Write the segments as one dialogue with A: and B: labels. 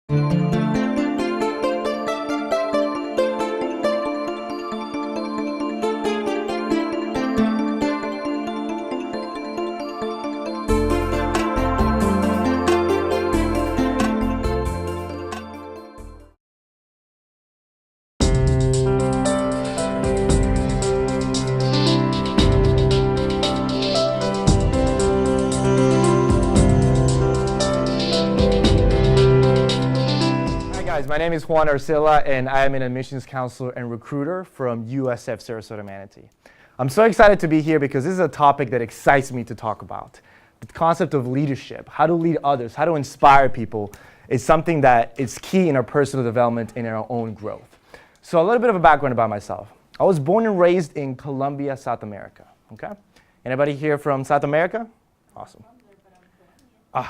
A: My name is Juan Arcila, and I am an admissions counselor and recruiter from USF Sarasota Manatee. I'm so excited to be here because this is a topic that excites me to talk about. The concept of leadership, how to lead others, how to inspire people, is something that is key in our personal development and in our own growth. So a little bit of a background about myself. I was born and raised in Colombia, South America. Okay? Anybody here from South America? Awesome.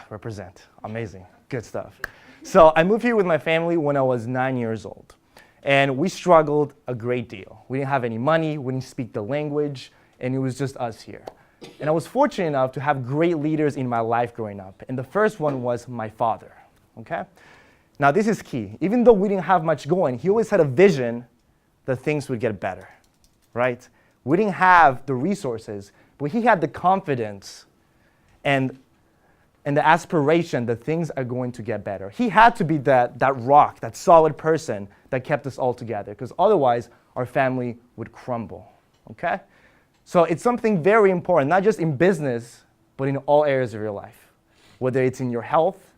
A: Represent. Amazing. Good stuff. So I moved here with my family when I was 9 years old. And we struggled a great deal. We didn't have any money, we didn't speak the language, and it was just us here. And I was fortunate enough to have great leaders in my life growing up. And the first one was my father. Okay? Now this is key. Even though we didn't have much going, he always had a vision that things would get better. Right? We didn't have the resources, but he had the confidence and the aspiration that things are going to get better. He had to be that rock, that solid person that kept us all together, because otherwise our family would crumble, okay? So it's something very important, not just in business, but in all areas of your life. Whether it's in your health,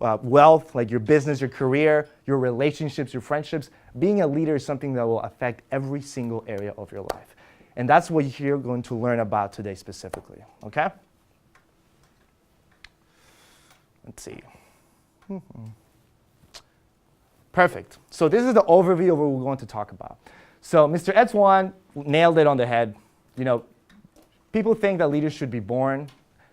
A: wealth, like your business, your career, your relationships, your friendships, being a leader is something that will affect every single area of your life. And that's what you're going to learn about today specifically, okay? Let's see. Perfect. So this is the overview of what we're going to talk about. So Mr. Etzwan nailed it on the head. You know, people think that leaders should be born,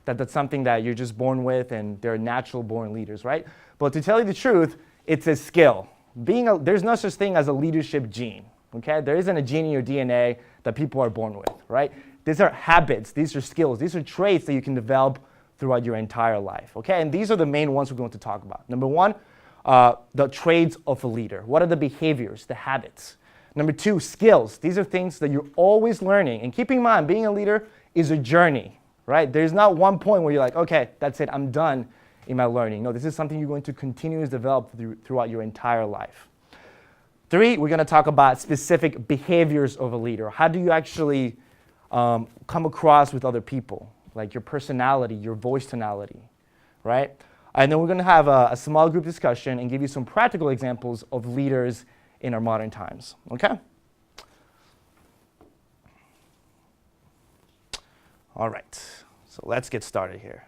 A: that that's something that you're just born with and they're natural born leaders, right? But to tell you the truth, it's a skill. There's no such thing as a leadership gene, okay? There isn't a gene in your DNA that people are born with, right? These are habits, these are skills, these are traits that you can develop throughout your entire life, okay? And these are the main ones we're going to talk about. Number one, the traits of a leader. What are the behaviors, the habits? Number two, skills. These are things that you're always learning. And keep in mind, being a leader is a journey, right? There's not one point where you're like, okay, that's it, I'm done in my learning. No, this is something you're going to continuously develop throughout your entire life. Three, we're going to talk about specific behaviors of a leader. How do you actually come across with other people? Like your personality, your voice tonality, right? And then we're going to have a small group discussion and give you some practical examples of leaders in our modern times, okay? All right, so let's get started here.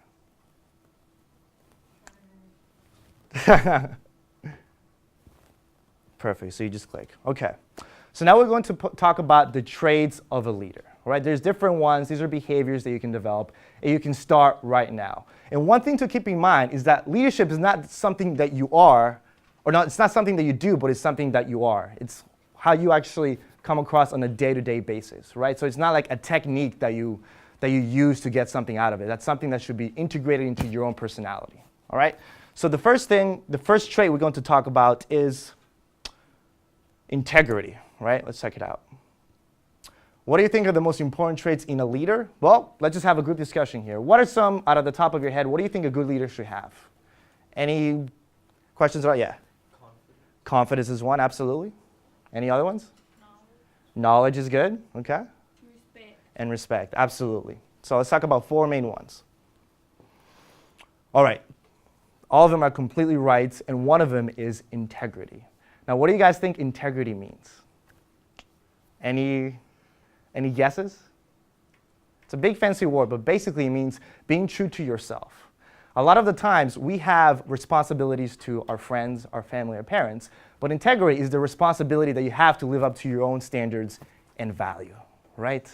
A: Perfect, so you just click. Okay, so now we're going to talk about the traits of a leader. Right? There's different ones. These are behaviors that you can develop, and you can start right now. And one thing to keep in mind is that leadership is not something that you are, or not, it's not something that you do, but it's something that you are. It's how you actually come across on a day-to-day basis, right? So it's not like a technique that you use to get something out of it. That's something that should be integrated into your own personality, all right? So the first trait we're going to talk about is integrity, right? Let's check it out. What do you think are the most important traits in a leader? Well, let's just have a group discussion here. What are some, out of the top of your head, what do you think a good leader should have? Any questions about, yeah? Confidence is one, absolutely. Any other ones? Knowledge is good, okay.
B: Respect.
A: And respect, absolutely. So let's talk about four main ones. All right, all of them are completely right, and one of them is integrity. Now, what do you guys think integrity means? Any guesses? It's a big fancy word, but basically it means being true to yourself. A lot of the times we have responsibilities to our friends, our family, our parents, but integrity is the responsibility that you have to live up to your own standards and value, right?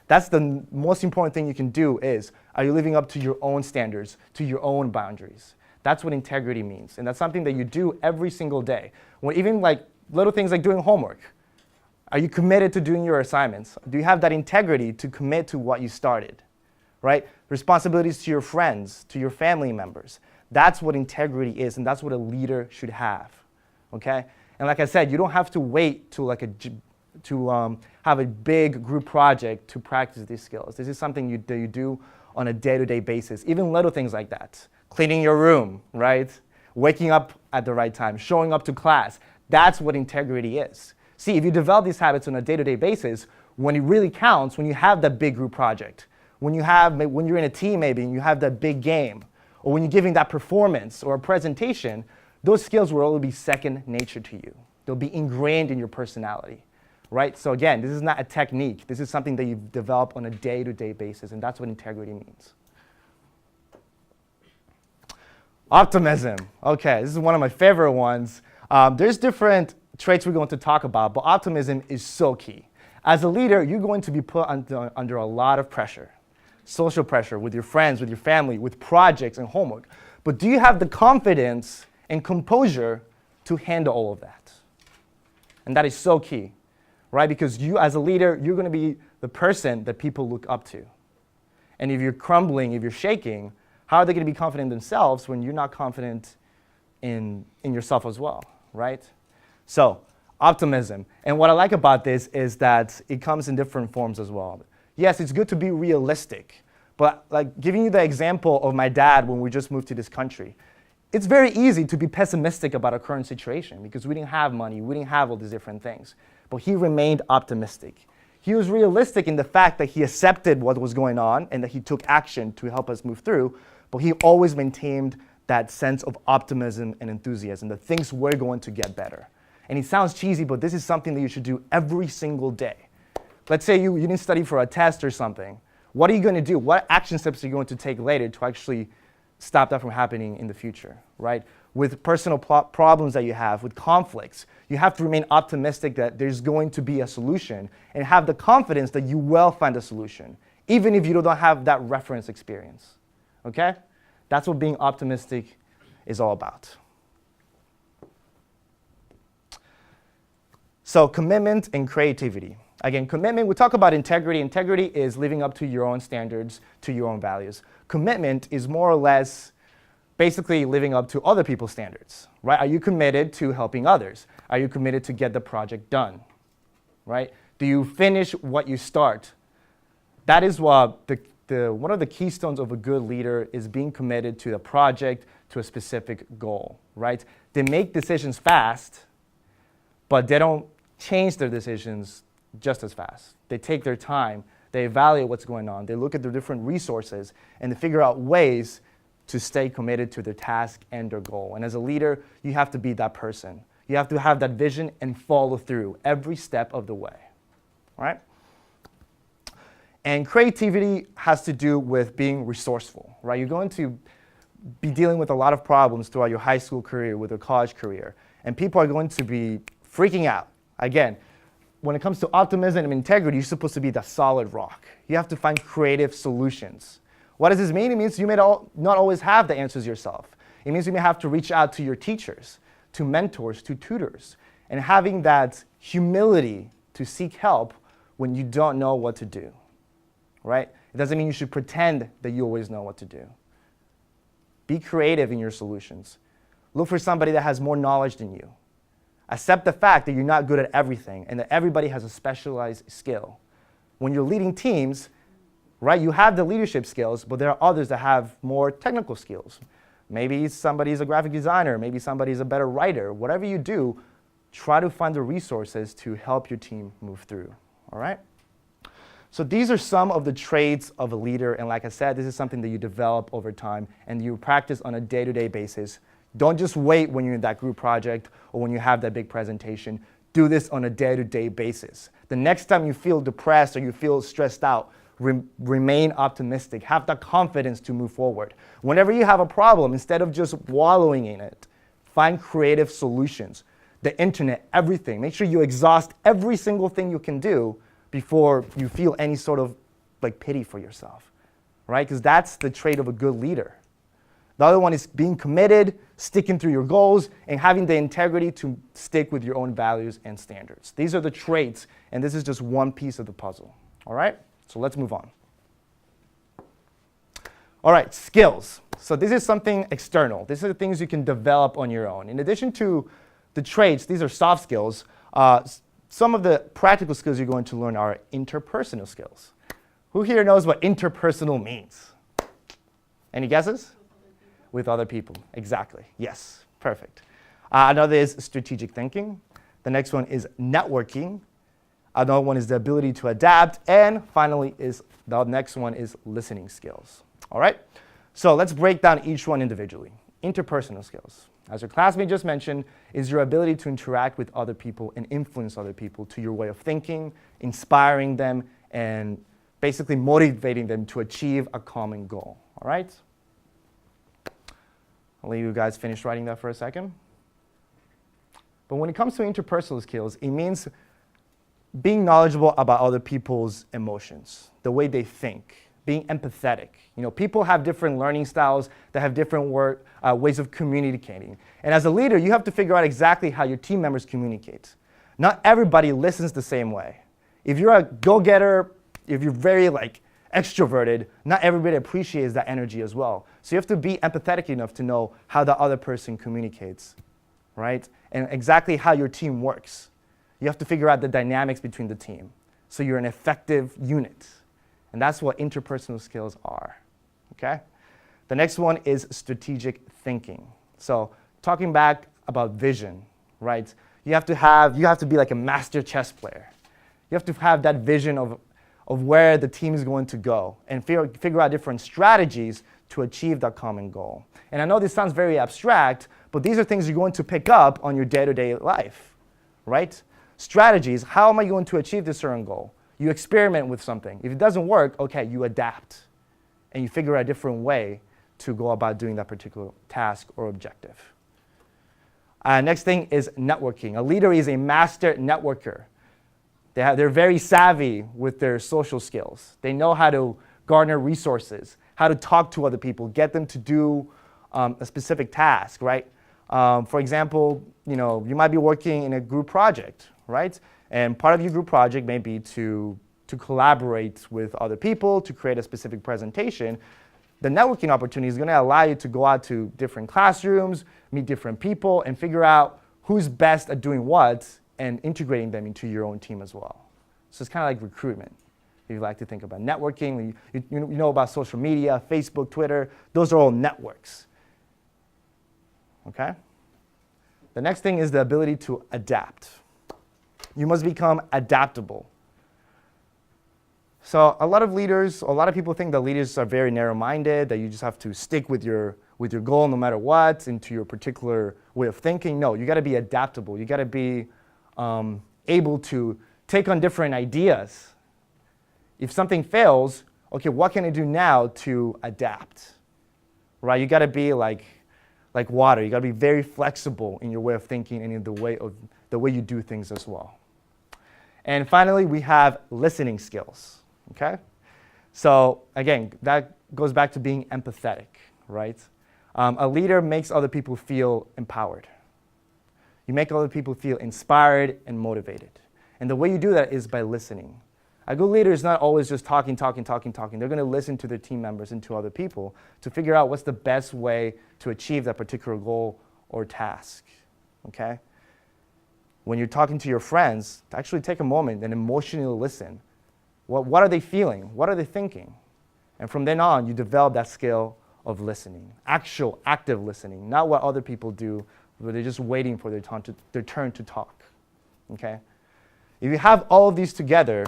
A: That's the most important thing you can do is, are you living up to your own standards, to your own boundaries? That's what integrity means, and that's something that you do every single day. Even like little things like doing homework. Are you committed to doing your assignments? Do you have that integrity to commit to what you started, right? Responsibilities to your friends, to your family members. That's what integrity is, and that's what a leader should have, okay? And like I said, you don't have to wait to have a big group project to practice these skills. This is something that you do on a day-to-day basis, even little things like that. Cleaning your room, right? Waking up at the right time, showing up to class. That's what integrity is. See, if you develop these habits on a day-to-day basis, when it really counts, when you have that big group project, when you're in a team maybe and you have that big game, or when you're giving that performance or a presentation, those skills will only be second nature to you. They'll be ingrained in your personality, right? So again, this is not a technique. This is something that you develop on a day-to-day basis, and that's what integrity means. Optimism. Okay, this is one of my favorite ones. There's different traits we're going to talk about, but optimism is so key. As a leader, you're going to be put under a lot of pressure. Social pressure with your friends, with your family, with projects and homework. But do you have the confidence and composure to handle all of that? And that is so key, right? Because you, as a leader, you're going to be the person that people look up to. And if you're crumbling, if you're shaking, how are they going to be confident in themselves when you're not confident in yourself as well, right? So, optimism. And what I like about this is that it comes in different forms as well. Yes, it's good to be realistic, but like giving you the example of my dad when we just moved to this country, it's very easy to be pessimistic about our current situation because we didn't have money, we didn't have all these different things. But he remained optimistic. He was realistic in the fact that he accepted what was going on and that he took action to help us move through, but he always maintained that sense of optimism and enthusiasm, that things were going to get better. And it sounds cheesy, but this is something that you should do every single day. Let's say you didn't study for a test or something. What are you going to do? What action steps are you going to take later to actually stop that from happening in the future, right? With personal problems that you have, with conflicts, you have to remain optimistic that there's going to be a solution and have the confidence that you will find a solution, even if you don't have that reference experience, okay? That's what being optimistic is all about. So commitment and creativity. Again, commitment, we talk about integrity. Integrity is living up to your own standards, to your own values. Commitment is more or less basically living up to other people's standards, right? Are you committed to helping others? Are you committed to get the project done, right? Do you finish what you start? That is what one of the keystones of a good leader is being committed to the project, to a specific goal, right? They make decisions fast, but they don't change their decisions just as fast. They take their time, they evaluate what's going on, they look at the different resources, and they figure out ways to stay committed to their task and their goal. And as a leader, you have to be that person. You have to have that vision and follow through every step of the way, all right? And creativity has to do with being resourceful, right? You're going to be dealing with a lot of problems throughout your high school career, with your college career, and people are going to be freaking out. Again, when it comes to optimism and integrity, you're supposed to be the solid rock. You have to find creative solutions. What does this mean? It means you may not always have the answers yourself. It means you may have to reach out to your teachers, to mentors, to tutors, and having that humility to seek help when you don't know what to do, right? It doesn't mean you should pretend that you always know what to do. Be creative in your solutions. Look for somebody that has more knowledge than you. Accept the fact that you're not good at everything and that everybody has a specialized skill. When you're leading teams, right, you have the leadership skills, but there are others that have more technical skills. Maybe somebody's a graphic designer, maybe somebody's a better writer. Whatever you do, try to find the resources to help your team move through, all right? So these are some of the traits of a leader, and like I said, this is something that you develop over time and you practice on a day-to-day basis. Don't just wait when you're in that group project or when you have that big presentation. Do this on a day-to-day basis. The next time you feel depressed or you feel stressed out, remain optimistic. Have the confidence to move forward. Whenever you have a problem, instead of just wallowing in it, find creative solutions. The internet, everything. Make sure you exhaust every single thing you can do before you feel any sort of pity for yourself, right? Because that's the trait of a good leader. The other one is being committed, sticking through your goals, and having the integrity to stick with your own values and standards. These are the traits, and this is just one piece of the puzzle, all right? So let's move on. All right, skills. So this is something external. These are the things you can develop on your own. In addition to the traits, these are soft skills. Some of the practical skills you're going to learn are interpersonal skills. Who here knows what interpersonal means? Any guesses? With other people. Exactly. Yes. Perfect. Another is strategic thinking. The next one is networking. Another one is the ability to adapt. And finally, the next one is listening skills. All right? So let's break down each one individually. Interpersonal skills. As your classmate just mentioned, is your ability to interact with other people and influence other people to your way of thinking, inspiring them, and basically motivating them to achieve a common goal. All right? I'll let you guys finish writing that for a second. But when it comes to interpersonal skills, it means being knowledgeable about other people's emotions, the way they think, being empathetic. You know, people have different learning styles that have different ways of communicating. And as a leader, you have to figure out exactly how your team members communicate. Not everybody listens the same way. If you're a go-getter, if you're very extroverted, not everybody appreciates that energy as well. So you have to be empathetic enough to know how the other person communicates, right? And exactly how your team works. You have to figure out the dynamics between the team so you're an effective unit. And that's what interpersonal skills are, okay? The next one is strategic thinking. So talking back about vision, right? You have to be like a master chess player. You have to have that vision of where the team is going to go and figure out different strategies to achieve that common goal. And I know this sounds very abstract, but these are things you're going to pick up on your day-to-day life, right? Strategies, how am I going to achieve this certain goal? You experiment with something. If it doesn't work, okay, you adapt. And you figure out a different way to go about doing that particular task or objective. Next thing is networking. A leader is a master networker. They're very savvy with their social skills. They know how to garner resources, how to talk to other people, get them to do a specific task, right? For example, you might be working in a group project, right? And part of your group project may be to collaborate with other people, to create a specific presentation. The networking opportunity is going to allow you to go out to different classrooms, meet different people, and figure out who's best at doing what and integrating them into your own team as well. So it's kind of like recruitment, if you like to think about networking. You know about social media, Facebook, Twitter. Those are all networks. Okay? The next thing is the ability to adapt. You must become adaptable. So a lot of people think that leaders are very narrow-minded, that you just have to stick with your goal no matter what, into your particular way of thinking. No, you got to be adaptable. You got to be able to take on different ideas. If something fails, okay, what can I do now to adapt? Right? You got to be like water. You got to be very flexible in your way of thinking and in the way you do things as well. And finally, we have listening skills, okay? So again, that goes back to being empathetic, right? A leader makes other people feel empowered. You make other people feel inspired and motivated. And the way you do that is by listening. A good leader is not always just talking. They're going to listen to their team members and to other people to figure out what's the best way to achieve that particular goal or task, okay? When you're talking to your friends, actually take a moment and emotionally listen. What are they feeling? What are they thinking? And from then on, you develop that skill of listening, actual active listening, not what other people do, but they're just waiting for their turn to talk, okay? If you have all of these together,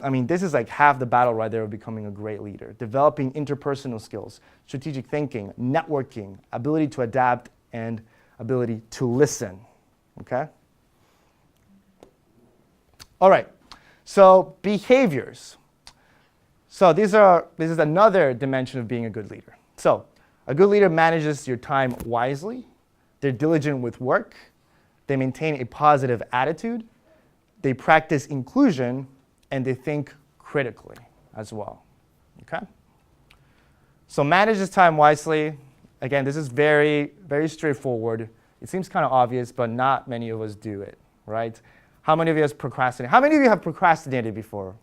A: I mean, this is like half the battle right there of becoming a great leader. Developing interpersonal skills, strategic thinking, networking, ability to adapt, and ability to listen. Okay? All right. So behaviors. So this is another dimension of being a good leader. So a good leader manages your time wisely. They're diligent with work. They maintain a positive attitude. They practice inclusion, and they think critically as well. Okay? So manage his time wisely. Again, this is very, very straightforward. It seems kind of obvious, but not many of us do it, right? How many of you have procrastinated? How many of you have procrastinated before?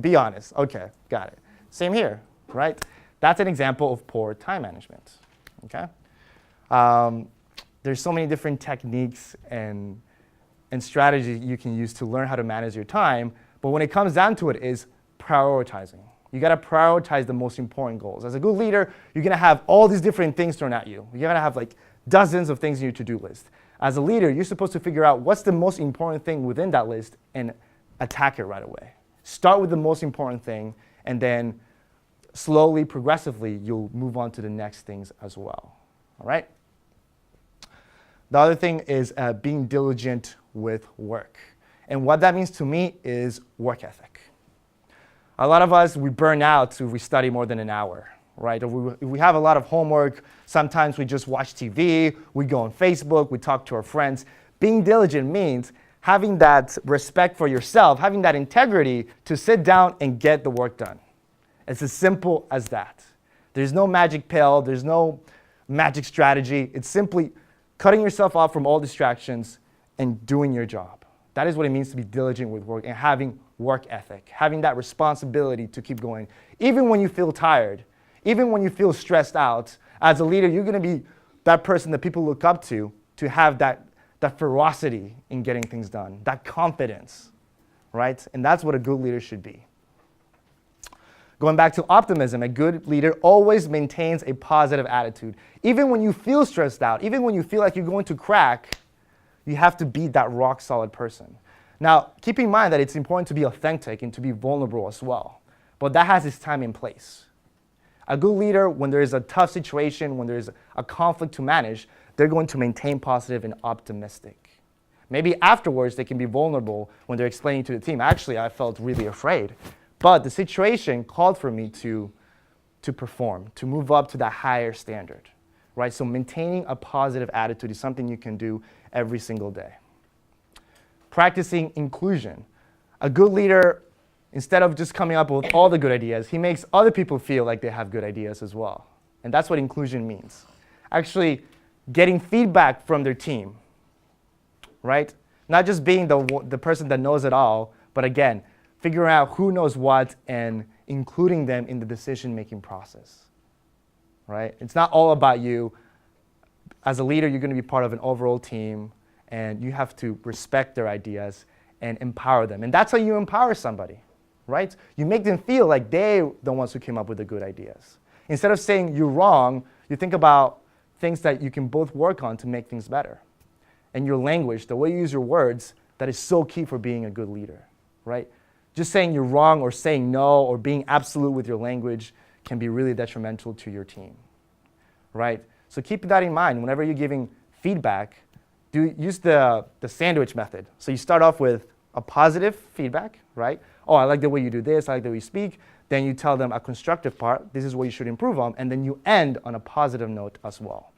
A: Be honest. Okay, got it. Same here, right? That's an example of poor time management. Okay? There's so many different techniques and strategies you can use to learn how to manage your time, but when it comes down to it is prioritizing. You got to prioritize the most important goals. As a good leader, you're going to have all these different things thrown at you. You're going to have like dozens of things in your to-do list. As a leader, you're supposed to figure out what's the most important thing within that list and attack it right away. Start with the most important thing, and then slowly, progressively, you'll move on to the next things as well. All right? The other thing is being diligent with work. And what that means to me is work ethic. A lot of us, we burn out if we study more than an hour, right? If we have a lot of homework, sometimes we just watch TV, we go on Facebook, we talk to our friends. Being diligent means having that respect for yourself, having that integrity to sit down and get the work done. It's as simple as that. There's no magic pill, there's no magic strategy. It's simply cutting yourself off from all distractions and doing your job. That is what it means to be diligent with work and having work ethic, having that responsibility to keep going. Even when you feel tired, even when you feel stressed out, as a leader, you're going to be that person that people look up to have that ferocity in getting things done, that confidence, right? And that's what a good leader should be. Going back to optimism, a good leader always maintains a positive attitude. Even when you feel stressed out, even when you feel like you're going to crack, you have to be that rock-solid person. Now, keep in mind that it's important to be authentic and to be vulnerable as well. But that has its time and place. A good leader, when there is a tough situation, when there is a conflict to manage, they're going to maintain positive and optimistic. Maybe afterwards, they can be vulnerable when they're explaining to the team, actually, I felt really afraid. But the situation called for me to perform, to move up to that higher standard, right? So maintaining a positive attitude is something you can do every single day. Practicing inclusion. A good leader, instead of just coming up with all the good ideas, he makes other people feel like they have good ideas as well. And that's what inclusion means. Actually, getting feedback from their team, right? Not just being the person that knows it all, but again, figuring out who knows what and including them in the decision-making process, right? It's not all about you. As a leader, you're going to be part of an overall team, and you have to respect their ideas and empower them. And that's how you empower somebody, right? You make them feel like they're the ones who came up with the good ideas. Instead of saying you're wrong, you think about things that you can both work on to make things better. And your language, the way you use your words, that is so key for being a good leader, right? Just saying you're wrong or saying no or being absolute with your language can be really detrimental to your team, right? So keep that in mind. Whenever you're giving feedback, use the sandwich method. So you start off with a positive feedback, right? Oh, I like the way you do this, I like the way you speak. Then you tell them a constructive part, this is what you should improve on, and then you end on a positive note as well.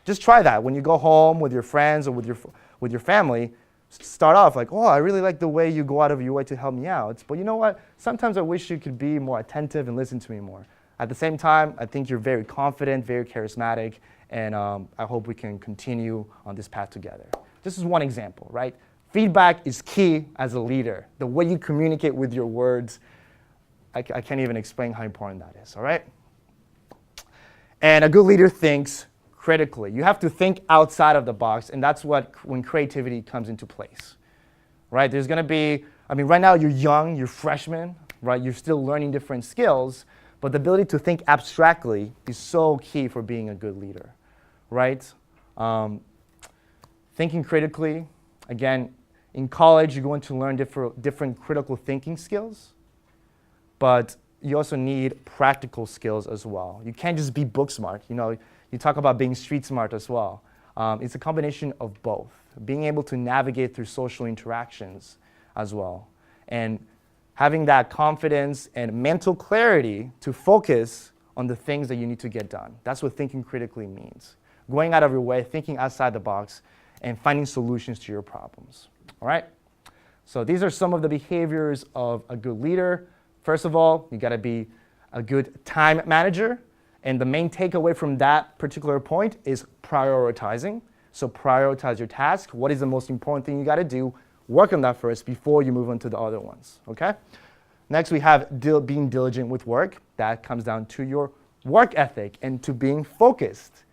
A: Just try that. When you go home with your friends or with your family, start off like, oh, I really like the way you go out of your way to help me out. But you know what? Sometimes I wish you could be more attentive and listen to me more. At the same time, I think you're very confident, very charismatic, and I hope we can continue on this path together. This is one example, right? Feedback is key as a leader. The way you communicate with your words, I can't even explain how important that is, all right? And a good leader thinks critically. You have to think outside of the box, and that's when creativity comes into place, right? There's going to be, right now you're young, you're freshmen, right? You're still learning different skills, but the ability to think abstractly is so key for being a good leader, right? Thinking critically, again, in college you're going to learn different critical thinking skills, but you also need practical skills as well. You can't just be book smart. You talk about being street smart as well. It's a combination of both. Being able to navigate through social interactions as well. And having that confidence and mental clarity to focus on the things that you need to get done. That's what thinking critically means. Going out of your way, thinking outside the box, and finding solutions to your problems. All right? So these are some of the behaviors of a good leader. First of all, you got to be a good time manager. And the main takeaway from that particular point is prioritizing. So prioritize your task. What is the most important thing you got to do? Work on that first before you move on to the other ones, okay? Next, we have being diligent with work. That comes down to your work ethic and to being focused.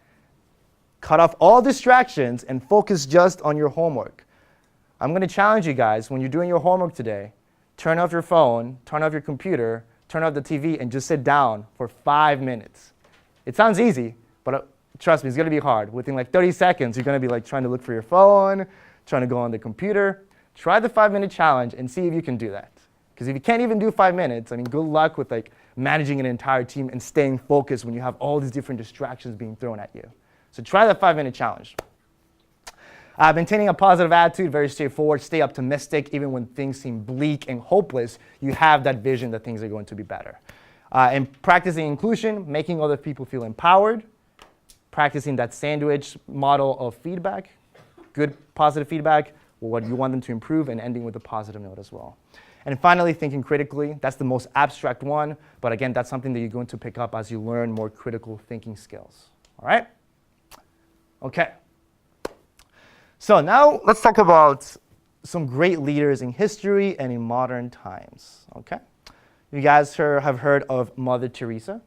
A: Cut off all distractions and focus just on your homework. I'm going to challenge you guys, when you're doing your homework today, turn off your phone, turn off your computer, turn off the TV, and just sit down for 5 minutes. It sounds easy, but trust me, it's going to be hard. Within like 30 seconds, you're going to be like trying to look for your phone, trying to go on the computer. Try the 5-minute challenge and see if you can do that. Because if you can't even do 5 minutes, I mean, good luck with like managing an entire team and staying focused when you have all these different distractions being thrown at you. So try the 5-minute challenge. Maintaining a positive attitude, very straightforward. Stay optimistic. Even when things seem bleak and hopeless, you have that vision that things are going to be better. And practicing inclusion, making other people feel empowered. Practicing that sandwich model of feedback, good positive feedback, what you want them to improve, and ending with a positive note as well. And finally, thinking critically. That's the most abstract one, but again, that's something that you're going to pick up as you learn more critical thinking skills. All right? Okay. So now let's talk about some great leaders in history and in modern times. Okay? You guys have heard of Mother Teresa,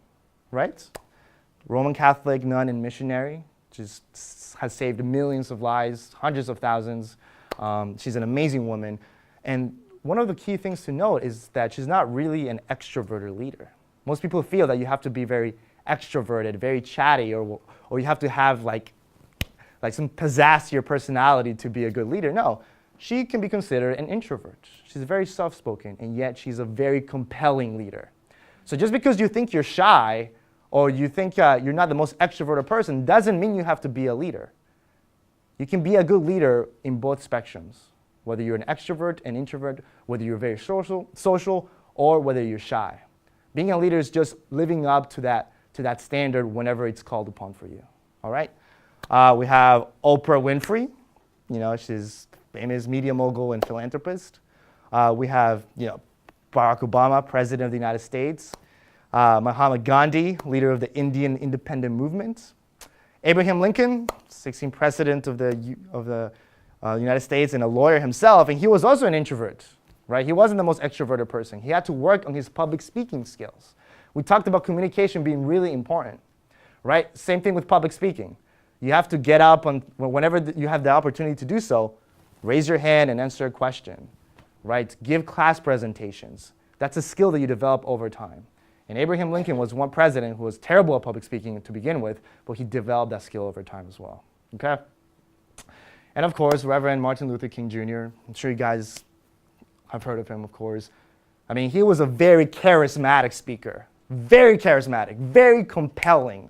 A: right? Roman Catholic nun and missionary. Has saved millions of lives, hundreds of thousands. She's an amazing woman. And one of the key things to note is that she's not really an extroverted leader. Most people feel that you have to be very extroverted, very chatty, or you have to have like some pizzazz to your personality to be a good leader. No, she can be considered an introvert. She's very soft-spoken, and yet she's a very compelling leader. So just because you think you're shy or you think you're not the most extroverted person doesn't mean you have to be a leader. You can be a good leader in both spectrums, whether you're an extrovert, an introvert, whether you're very social, or whether you're shy. Being a leader is just living up to that standard whenever it's called upon for you. All right? We have Oprah Winfrey. You know, she's a famous media mogul and philanthropist. We have, Barack Obama, President of the United States. Mahatma Gandhi, leader of the Indian independent movement. Abraham Lincoln, 16th President of the United States and a lawyer himself, and he was also an introvert, right? He wasn't the most extroverted person. He had to work on his public speaking skills. We talked about communication being really important, right? Same thing with public speaking. You have to get up whenever you have the opportunity to do so, raise your hand and answer a question, right? Give class presentations. That's a skill that you develop over time. And Abraham Lincoln was one president who was terrible at public speaking to begin with, but he developed that skill over time as well. Okay? And of course, Reverend Martin Luther King Jr. I'm sure you guys have heard of him, of course. I mean, he was a very charismatic speaker. Very charismatic, very compelling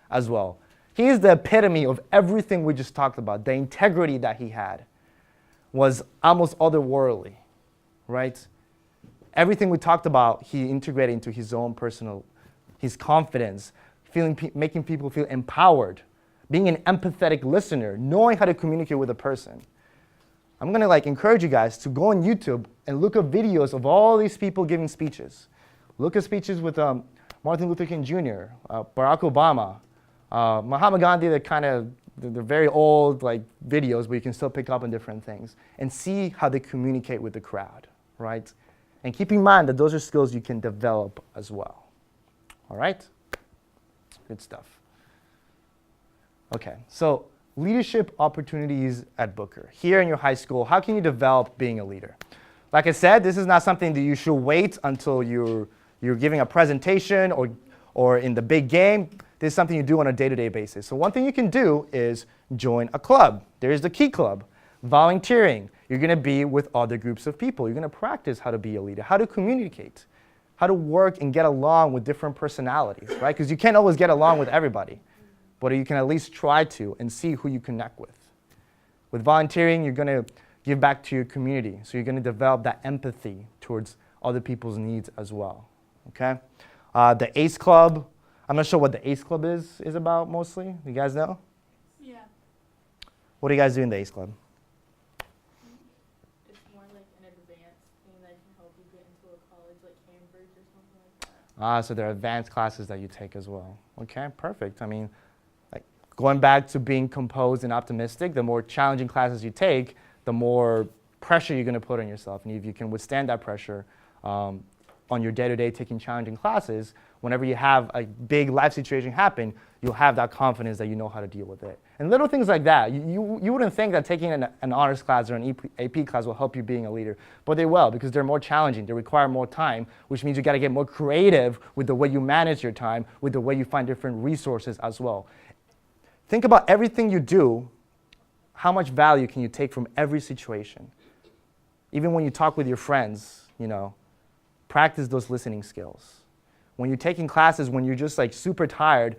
A: as well. He is the epitome of everything we just talked about. The integrity that he had was almost otherworldly, right? Everything we talked about, he integrated into his own his confidence, making people feel empowered, being an empathetic listener, knowing how to communicate with a person. I'm going to encourage you guys to go on YouTube and look up videos of all these people giving speeches. Look at speeches with Martin Luther King Jr., Barack Obama, Mahatma Gandhi. They're very old videos, but you can still pick up on different things and see how they communicate with the crowd, right? And keep in mind that those are skills you can develop as well. All right? Good stuff. Okay, so leadership opportunities at Booker. Here in your high school, how can you develop being a leader? Like I said, this is not something that you should wait until you're giving a presentation or in the big game. This is something you do on a day-to-day basis. So one thing you can do is join a club. There's the Key Club. Volunteering. You're going to be with other groups of people. You're going to practice how to be a leader, how to communicate, how to work and get along with different personalities, right? Because you can't always get along with everybody, but you can at least try to and see who you connect with. With volunteering, you're going to give back to your community, so you're going to develop that empathy towards other people's needs as well, okay? The ACE Club, I'm not sure what the ACE Club is about mostly. You guys know?
B: Yeah.
A: What do you guys do in the ACE Club? So there are advanced classes that you take as well. Okay, perfect. I mean, going back to being composed and optimistic, the more challenging classes you take, the more pressure you're going to put on yourself. And if you can withstand that pressure on your day-to-day taking challenging classes, whenever you have a big life situation happen, you'll have that confidence that you know how to deal with it. And little things like that. You wouldn't think that taking an honors class or an AP class will help you being a leader, but they will, because they're more challenging. They require more time, which means you got to get more creative with the way you manage your time, with the way you find different resources as well. Think about everything you do. How much value can you take from every situation? Even when you talk with your friends, practice those listening skills. When you're taking classes, when you're just like super tired,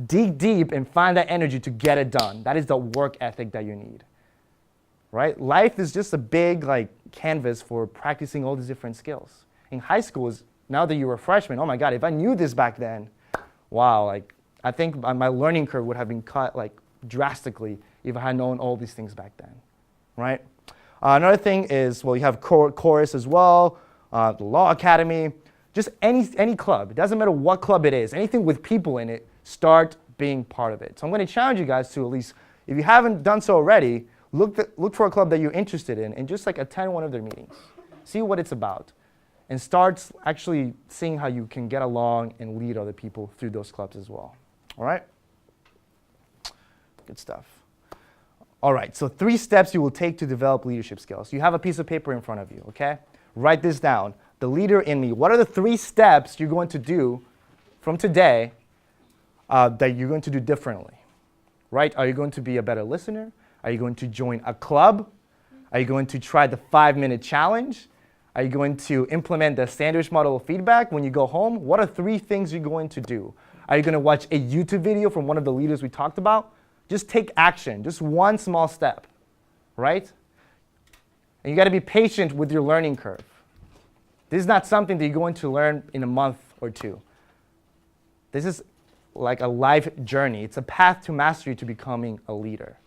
A: dig deep and find that energy to get it done. That is the work ethic that you need, right? Life is just a big canvas for practicing all these different skills. In high school, now that you're a freshman, oh my God, if I knew this back then, wow, I think my learning curve would have been cut drastically if I had known all these things back then, right? Another thing is, you have chorus as well, the law academy. Just any club. It doesn't matter what club it is. Anything with people in it, start being part of it. So I'm going to challenge you guys to at least, if you haven't done so already, look for a club that you're interested in and just attend one of their meetings. See what it's about. And start actually seeing how you can get along and lead other people through those clubs as well. All right? Good stuff. All right, so 3 steps you will take to develop leadership skills. You have a piece of paper in front of you, okay? Write this down. The leader in me. What are the 3 steps you're going to do from today that you're going to do differently, right? Are you going to be a better listener? Are you going to join a club? Are you going to try the 5-minute challenge? Are you going to implement the sandwich model of feedback when you go home? What are 3 things you're going to do? Are you going to watch a YouTube video from one of the leaders we talked about? Just take action, just one small step, right? And you got to be patient with your learning curve. This is not something that you're going to learn in a month or 2. This is like a life journey. It's a path to mastery to becoming a leader.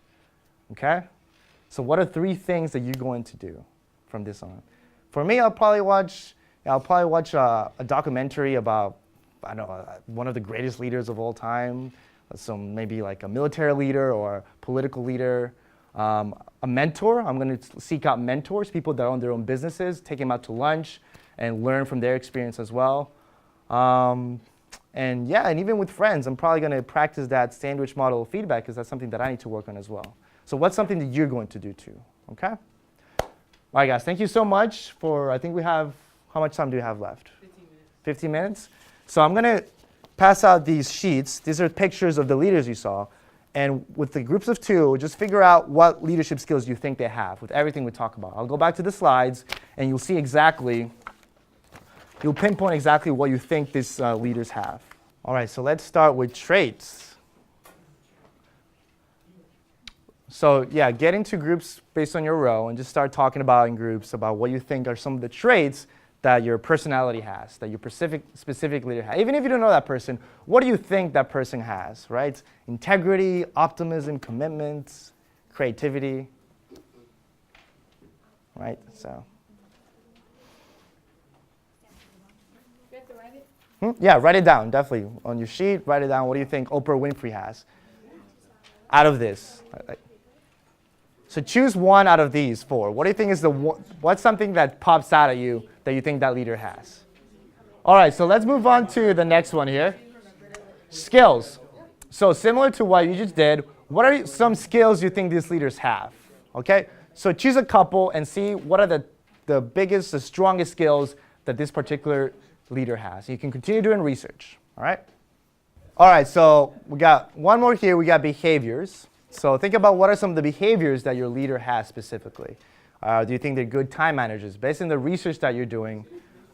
A: Okay? So what are 3 things that you're going to do from this on? For me, I'll probably watch a documentary about, I don't know, one of the greatest leaders of all time. So maybe like a military leader or political leader. A mentor. I'm going to seek out mentors, people that own their own businesses, take them out to lunch, and learn from their experience as well. And even with friends, I'm probably going to practice that sandwich model of feedback because that's something that I need to work on as well. So what's something that you're going to do too, okay? All right, guys, thank you so much for, I think we have, how much time do we have left? 15 minutes. 15 minutes? So I'm going to pass out these sheets. These are pictures of the leaders you saw. And with the groups of 2, just figure out what leadership skills you think they have with everything we talk about. I'll go back to the slides, and you'll see exactly, you'll pinpoint exactly what you think these leaders have. All right, so let's start with traits. So yeah, get into groups based on your row and just start talking about in groups about what you think are some of the traits that your personality has, that your specific leader has. Even if you don't know that person, what do you think that person has, right? Integrity, optimism, commitment, creativity, right? So.
B: You have to write it?
A: Yeah, write it down, definitely. On your sheet, write it down. What do you think Oprah Winfrey has out of this? So choose one out of these 4. What do you think is what's something that pops out at you that you think that leader has? All right, so let's move on to the next one here. Skills. So similar to what you just did, what are some skills you think these leaders have? Okay, so choose a couple and see what are the biggest, the strongest skills that this particular leader has. You can continue doing research, all right? All right, so we got one more here. We got behaviors. So think about what are some of the behaviors that your leader has specifically. Do you think they're good time managers? Based on the research that you're doing,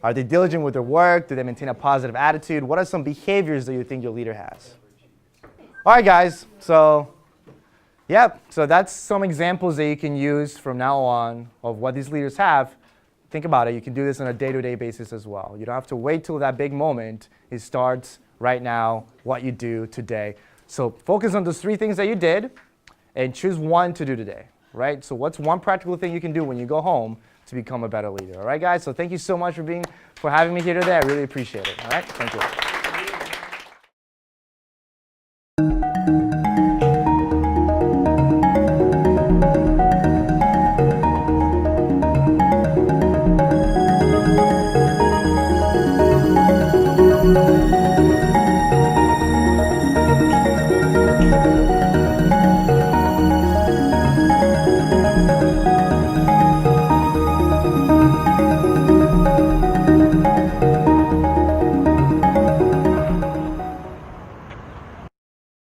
A: are they diligent with their work? Do they maintain a positive attitude? What are some behaviors that you think your leader has? All right, guys. So that's some examples that you can use from now on of what these leaders have. Think about it. You can do this on a day-to-day basis as well. You don't have to wait till that big moment. It starts right now, what you do today. So focus on those 3 things that you did and choose one to do today, right? So what's one practical thing you can do when you go home to become a better leader? All right, guys? So thank you so much for having me here today. I really appreciate it. All right? Thank you.